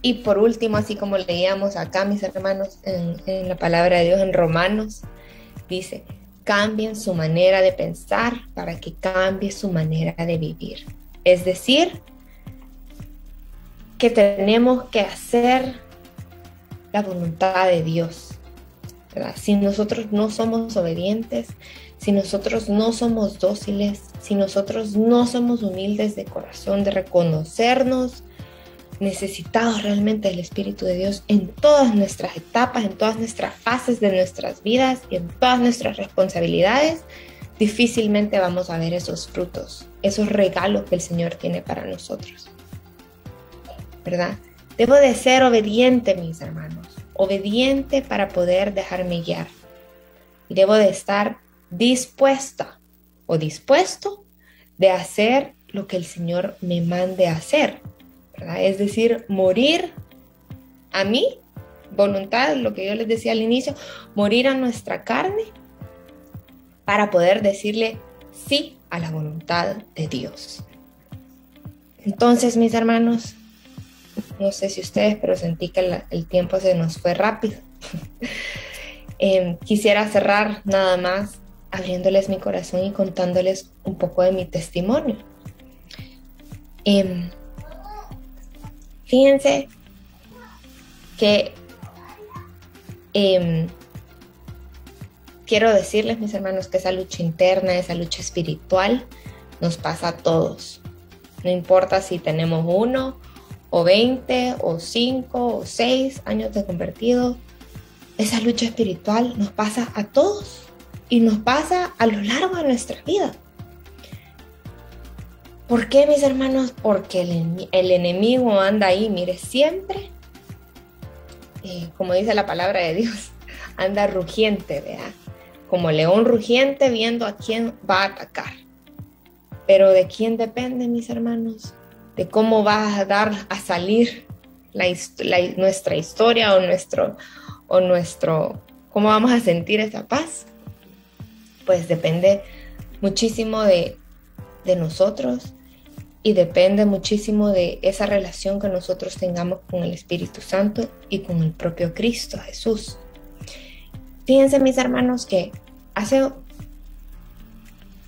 Y por último, así como leíamos acá, mis hermanos, en la palabra de Dios en Romanos, dice, cambien su manera de pensar para que cambie su manera de vivir. Es decir, que tenemos que hacer la voluntad de Dios, ¿verdad? Si nosotros no somos obedientes, si nosotros no somos dóciles, si nosotros no somos humildes de corazón, de reconocernos necesitados realmente del Espíritu de Dios en todas nuestras etapas, en todas nuestras fases de nuestras vidas y en todas nuestras responsabilidades, difícilmente vamos a ver esos frutos, esos regalos que el Señor tiene para nosotros, ¿verdad? Debo de ser obediente, mis hermanos, obediente para poder dejarme guiar. Y debo de estar dispuesta o dispuesto de hacer lo que el Señor me mande a hacer, ¿verdad? Es decir, morir a mi voluntad, lo que yo les decía al inicio, morir a nuestra carne para poder decirle sí a la voluntad de Dios. Entonces, mis hermanos, no sé si ustedes, pero sentí que el tiempo se nos fue rápido. Quisiera cerrar nada más abriéndoles mi corazón y contándoles un poco de mi testimonio. Fíjense que quiero decirles, mis hermanos, que esa lucha interna, esa lucha espiritual nos pasa a todos. No importa si tenemos 1 o 20 o 5 o 6 años de convertido, esa lucha espiritual nos pasa a todos y nos pasa a lo largo de nuestra vida. ¿Por qué, mis hermanos? Porque el enemigo anda ahí, mire, siempre, como dice la palabra de Dios, anda rugiente, ¿verdad? Como león rugiente viendo a quién va a atacar. Pero ¿de quién depende, mis hermanos? De cómo va a dar a salir nuestra historia o nuestro cómo vamos a sentir esa paz. Pues depende muchísimo de nosotros y depende muchísimo de esa relación que nosotros tengamos con el Espíritu Santo y con el propio Cristo Jesús. Fíjense, mis hermanos, que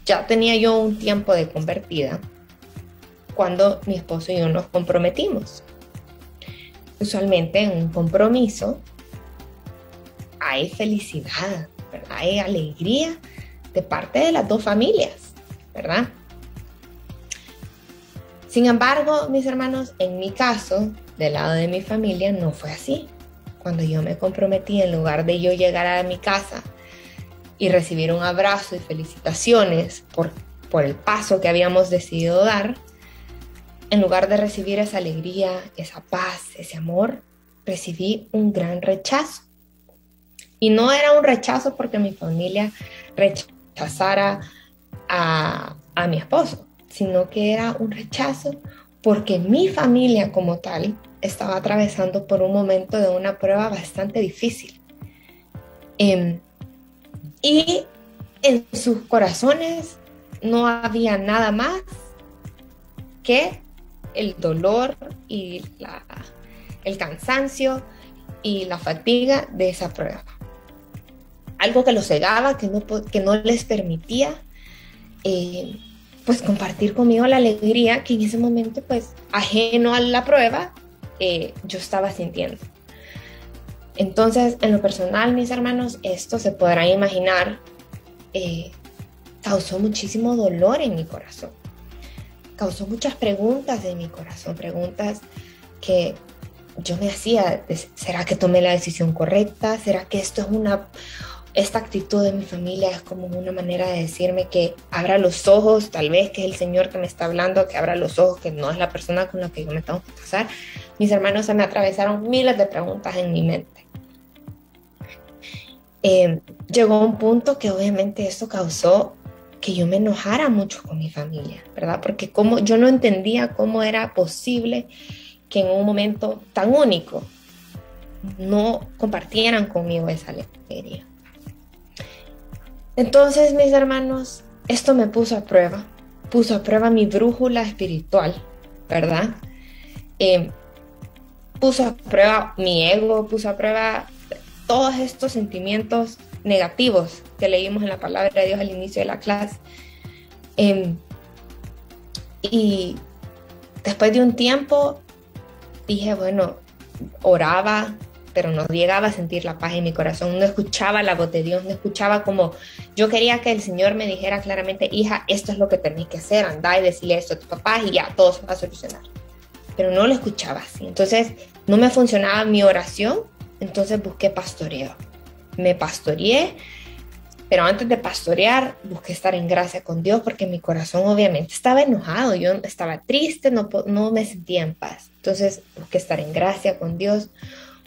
ya tenía yo un tiempo de convertida cuando mi esposo y yo nos comprometimos. usualmente en un compromiso hay felicidad, ¿verdad? Hay alegría de parte de las dos familias, ¿verdad? Sin embargo, mis hermanos, en mi caso, del lado de mi familia, no fue así. Cuando yo me comprometí, en lugar de yo llegar a mi casa y recibir un abrazo y felicitaciones por el paso que habíamos decidido dar, en lugar de recibir esa alegría, esa paz, ese amor, recibí un gran rechazo. Y no era un rechazo porque mi familia rechazara a mi esposo, sino que era un rechazo porque mi familia como tal estaba atravesando por un momento de una prueba bastante difícil. Y en sus corazones no había nada más que el dolor y el cansancio y la fatiga de esa prueba. Algo que los cegaba, que no les permitía pues compartir conmigo la alegría que en ese momento, pues ajeno a la prueba, yo estaba sintiendo. Entonces, en lo personal, mis hermanos, esto se podrán imaginar, causó muchísimo dolor en mi corazón. Causó muchas preguntas en mi corazón, preguntas que yo me hacía. ¿Será que tomé la decisión correcta? ¿Será que esta actitud de mi familia es como una manera de decirme que abra los ojos, tal vez que es el Señor que me está hablando, que abra los ojos, que no es la persona con la que yo me tengo que casar? Mis hermanos, se me atravesaron miles de preguntas en mi mente. Llegó un punto que obviamente esto causó que yo me enojara mucho con mi familia, ¿verdad? Porque yo no entendía cómo era posible que en un momento tan único no compartieran conmigo esa alegría. Entonces, mis hermanos, esto me puso a prueba mi brújula espiritual, ¿verdad? Puso a prueba mi ego, puso a prueba todos estos sentimientos negativos que leímos en la palabra de Dios al inicio de la clase. Y después de un tiempo dije, bueno, oraba, pero no llegaba a sentir la paz en mi corazón, no escuchaba la voz de Dios, no escuchaba como yo quería que el Señor me dijera claramente: hija, esto es lo que tenés que hacer, andá y decirle esto a tu papá y ya, todo se va a solucionar. Pero no lo escuchaba así, entonces no me funcionaba mi oración, entonces busqué pastoreo. Me pastoreé, pero antes de pastorear busqué estar en gracia con Dios, porque mi corazón obviamente estaba enojado, yo estaba triste, no me sentía en paz. Entonces busqué estar en gracia con Dios.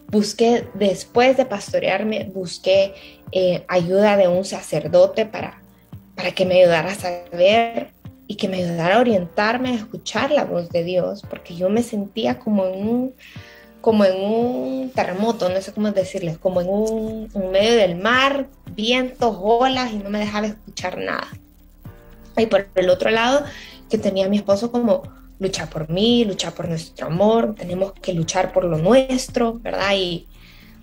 Busqué, después de pastorearme, busqué ayuda de un sacerdote para que me ayudara a saber y que me ayudara a orientarme a escuchar la voz de Dios, porque yo me sentía como en un terremoto, no sé cómo decirles, como en medio del mar, vientos, olas, y no me dejaba escuchar nada. Y por el otro lado, que tenía a mi esposo como: lucha por mí, lucha por nuestro amor, tenemos que luchar por lo nuestro, ¿verdad? Y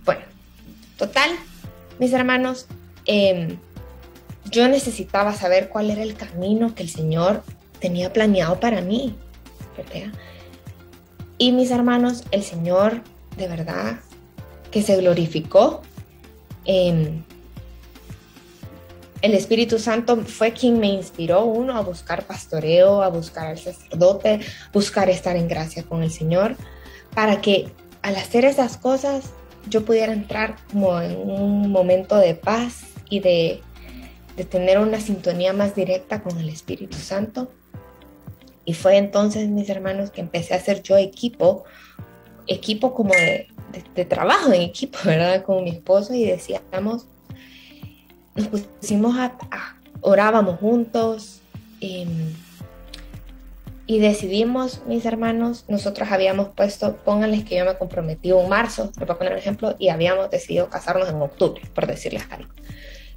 bueno, total, mis hermanos, yo necesitaba saber cuál era el camino que el Señor tenía planeado para mí, ¿verdad? Y mis hermanos, el Señor de verdad que se glorificó. El Espíritu Santo fue quien me inspiró, a buscar pastoreo, a buscar al sacerdote, buscar estar en gracia con el Señor, para que al hacer esas cosas yo pudiera entrar como en un momento de paz y de tener una sintonía más directa con el Espíritu Santo. Y fue entonces, mis hermanos, que empecé a hacer yo equipo como de trabajo en equipo, ¿verdad? Con mi esposo, y decíamos, nos pusimos orábamos juntos y decidimos, mis hermanos, nosotros habíamos puesto, pónganles que yo me comprometí en marzo, les voy a poner un ejemplo, y habíamos decidido casarnos en octubre, por decirles algo.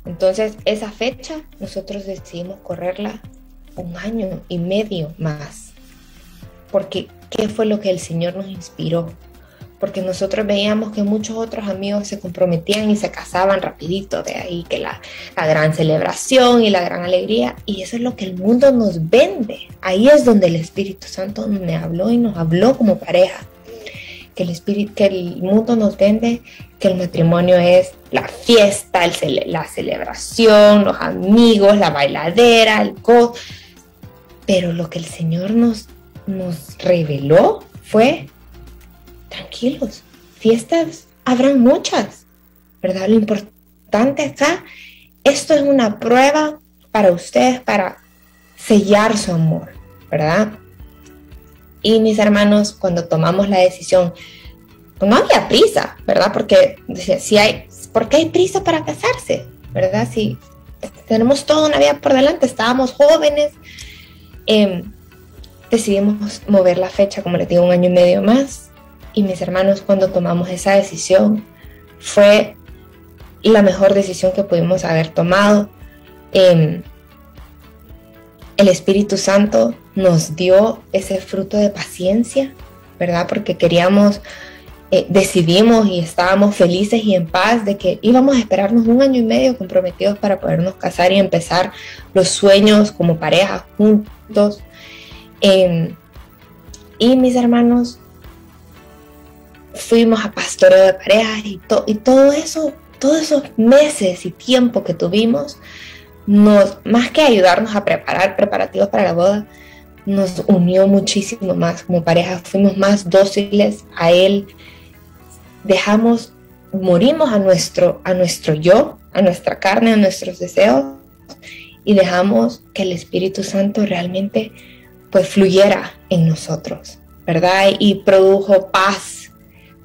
Entonces, esa fecha nosotros decidimos correrla 1 año y medio más, porque ¿qué fue lo que el Señor nos inspiró? Porque nosotros veíamos que muchos otros amigos se comprometían y se casaban rapidito, de ahí que la gran celebración y la gran alegría, y eso es lo que el mundo nos vende. Ahí es donde el Espíritu Santo me habló y nos habló como pareja, que el mundo nos vende que el matrimonio es la fiesta, la celebración, los amigos, la bailadera, el gozo. Pero lo que el Señor nos reveló fue, tranquilos, fiestas habrán muchas, ¿verdad? Lo importante acá, esto es una prueba para ustedes, para sellar su amor, ¿verdad? Y mis hermanos, cuando tomamos la decisión, pues no había prisa, ¿verdad? Porque ¿por qué hay prisa para casarse? ¿Verdad? Si tenemos toda una vida por delante, estábamos jóvenes, decidimos mover la fecha, como les digo, 1 año y medio más. Y mis hermanos, cuando tomamos esa decisión, fue la mejor decisión que pudimos haber tomado. El Espíritu Santo nos dio ese fruto de paciencia, ¿verdad? Porque decidimos y estábamos felices y en paz de que íbamos a esperarnos 1 año y medio comprometidos para podernos casar y empezar los sueños como pareja juntos. Y mis hermanos, fuimos a pastoreo de parejas y todo eso, todos esos meses y tiempo que tuvimos, más que ayudarnos a preparar preparativos para la boda, nos unió muchísimo más como pareja. Fuimos más dóciles a Él, morimos a nuestro yo, a nuestra carne, a nuestros deseos, y dejamos que el Espíritu Santo realmente pues fluyera en nosotros, ¿verdad? Y produjo paz,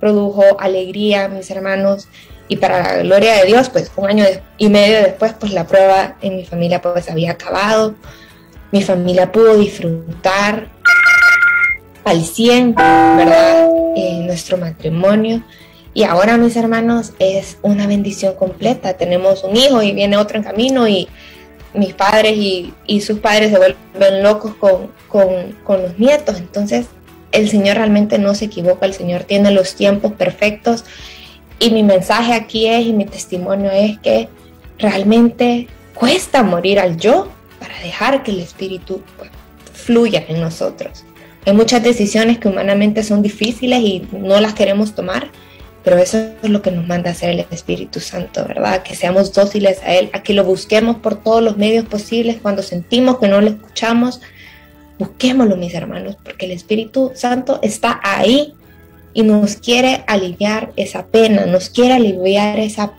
produjo alegría, mis hermanos. Y para la gloria de Dios, pues 1 año y medio después, pues la prueba en mi familia pues había acabado. Mi familia pudo disfrutar al 100, ¿verdad? Nuestro matrimonio. Y ahora, mis hermanos, es una bendición completa. Tenemos un hijo y viene otro en camino, y mis padres y sus padres se vuelven locos con los nietos. Entonces, el Señor realmente no se equivoca. El Señor tiene los tiempos perfectos. Y mi mensaje aquí y mi testimonio es que realmente cuesta morir al yo para dejar que el Espíritu pues, fluya en nosotros. Hay muchas decisiones que humanamente son difíciles y no las queremos tomar, pero eso es lo que nos manda a hacer el Espíritu Santo, ¿verdad? Que seamos dóciles a Él, a que lo busquemos por todos los medios posibles. Cuando sentimos que no lo escuchamos, busquémoslo, mis hermanos, porque el Espíritu Santo está ahí y nos quiere aliviar esa pena, nos quiere aliviar esa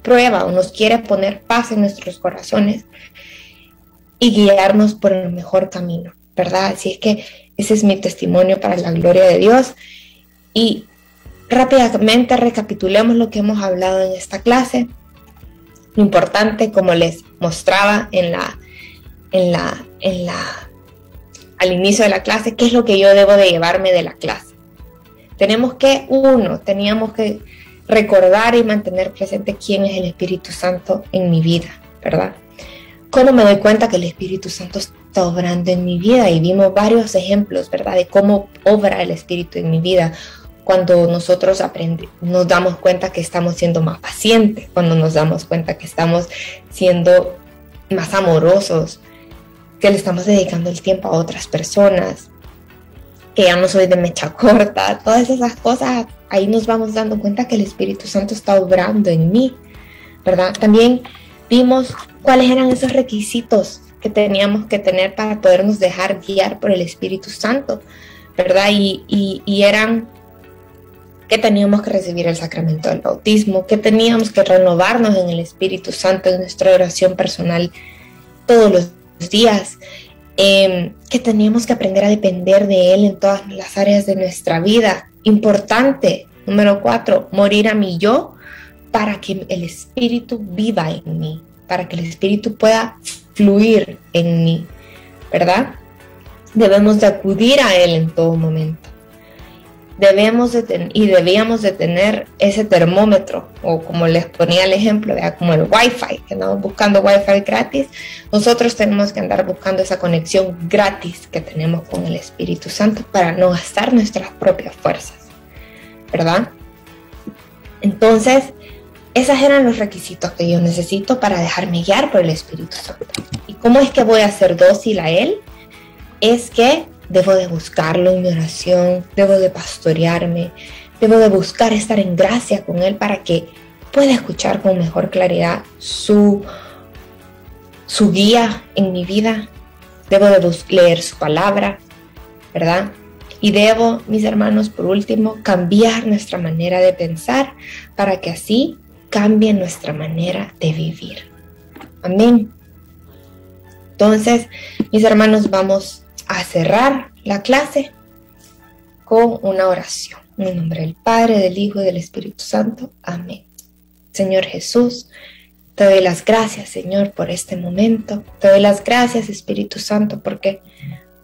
prueba, o nos quiere poner paz en nuestros corazones y guiarnos por el mejor camino, ¿verdad? Así es que ese es mi testimonio para la gloria de Dios. Y rápidamente recapitulemos lo que hemos hablado en esta clase. Lo importante, como les mostraba al inicio de la clase, qué es lo que yo debo de llevarme de la clase. Teníamos que recordar y mantener presente quién es el Espíritu Santo en mi vida, ¿verdad? ¿Cómo me doy cuenta que el Espíritu Santo está obrando en mi vida? Y vimos varios ejemplos, ¿verdad? De cómo obra el Espíritu en mi vida. Cuando nosotros nos damos cuenta que estamos siendo más pacientes, cuando nos damos cuenta que estamos siendo más amorosos, que le estamos dedicando el tiempo a otras personas, que ya no soy de mecha corta, todas esas cosas, ahí nos vamos dando cuenta que el Espíritu Santo está obrando en mí, ¿verdad? También vimos cuáles eran esos requisitos que teníamos que tener para podernos dejar guiar por el Espíritu Santo, ¿verdad? Y eran que teníamos que recibir el sacramento del bautismo, que teníamos que renovarnos en el Espíritu Santo en nuestra oración personal todos los días, que teníamos que aprender a depender de Él en todas las áreas de nuestra vida. Importante, número 4, morir a mi yo para que el Espíritu viva en mí, para que el Espíritu pueda fluir en mí, ¿verdad? Debemos de acudir a Él en todo momento. Debíamos de tener ese termómetro, o como les ponía el ejemplo, como el Wi-Fi, que andamos buscando Wi-Fi gratis. Nosotros tenemos que andar buscando esa conexión gratis que tenemos con el Espíritu Santo para no gastar nuestras propias fuerzas, ¿verdad? Entonces, esos eran los requisitos que yo necesito para dejarme guiar por el Espíritu Santo. ¿Y cómo es que voy a ser dócil a Él? Es que Debo de buscarlo en mi oración, debo de pastorearme, debo de buscar estar en gracia con Él para que pueda escuchar con mejor claridad su guía en mi vida. Debo de leer su palabra, ¿verdad? Y debo, mis hermanos, por último, cambiar nuestra manera de pensar para que así cambie nuestra manera de vivir. Amén. Entonces, mis hermanos, vamos a cerrar la clase con una oración. En el nombre del Padre, del Hijo y del Espíritu Santo. Amén. Señor Jesús, te doy las gracias, Señor, por este momento. Te doy las gracias, Espíritu Santo, porque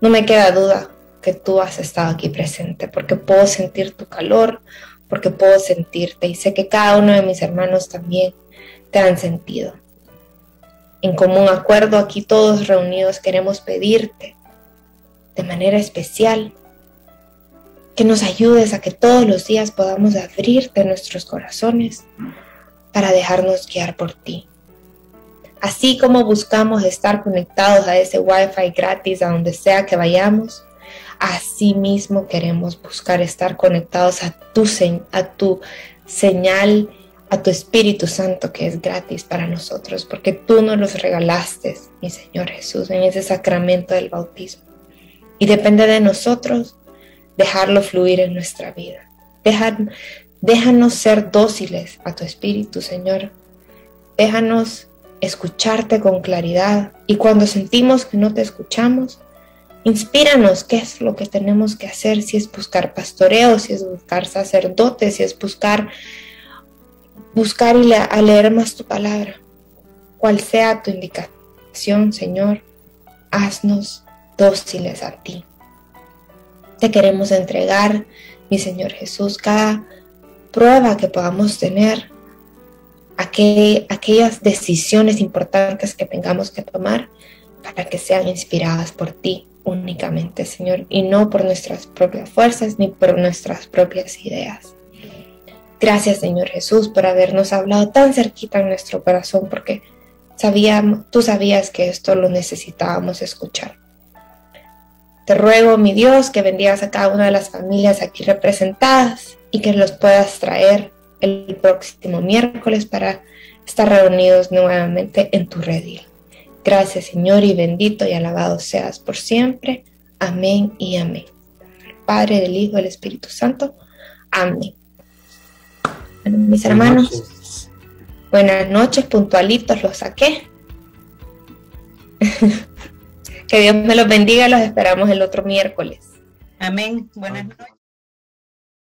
no me queda duda que tú has estado aquí presente, porque puedo sentir tu calor, porque puedo sentirte, y sé que cada uno de mis hermanos también te han sentido. En común acuerdo, aquí todos reunidos queremos pedirte de manera especial que nos ayudes a que todos los días podamos abrirte nuestros corazones para dejarnos guiar por ti. Así como buscamos estar conectados a ese Wi-Fi gratis a donde sea que vayamos, así mismo queremos buscar estar conectados a tu señal, a tu Espíritu Santo, que es gratis para nosotros, porque tú nos los regalaste, mi Señor Jesús, en ese sacramento del bautismo. Y depende de nosotros dejarlo fluir en nuestra vida. Déjanos ser dóciles a tu Espíritu, Señor. Déjanos escucharte con claridad. Y cuando sentimos que no te escuchamos, inspíranos qué es lo que tenemos que hacer, si es buscar pastoreo, si es buscar sacerdotes, si es buscar y leer más tu palabra. Cual sea tu indicación, Señor, haznos dóciles a ti. Te queremos entregar, mi Señor Jesús, cada prueba que podamos tener, aquellas decisiones importantes que tengamos que tomar para que sean inspiradas por ti únicamente, Señor, y no por nuestras propias fuerzas ni por nuestras propias ideas. Gracias, Señor Jesús, por habernos hablado tan cerquita en nuestro corazón, porque tú sabías que esto lo necesitábamos escuchar. Te ruego, mi Dios, que bendigas a cada una de las familias aquí representadas y que los puedas traer el próximo miércoles para estar reunidos nuevamente en tu redil. Gracias, Señor, y bendito y alabado seas por siempre. Amén y amén. Padre, del Hijo y del Espíritu Santo. Amén. Bueno, mis hermanos, buenas noches, puntualitos los saqué. Que Dios me los bendiga, los esperamos el otro miércoles. Amén. Buenas noches.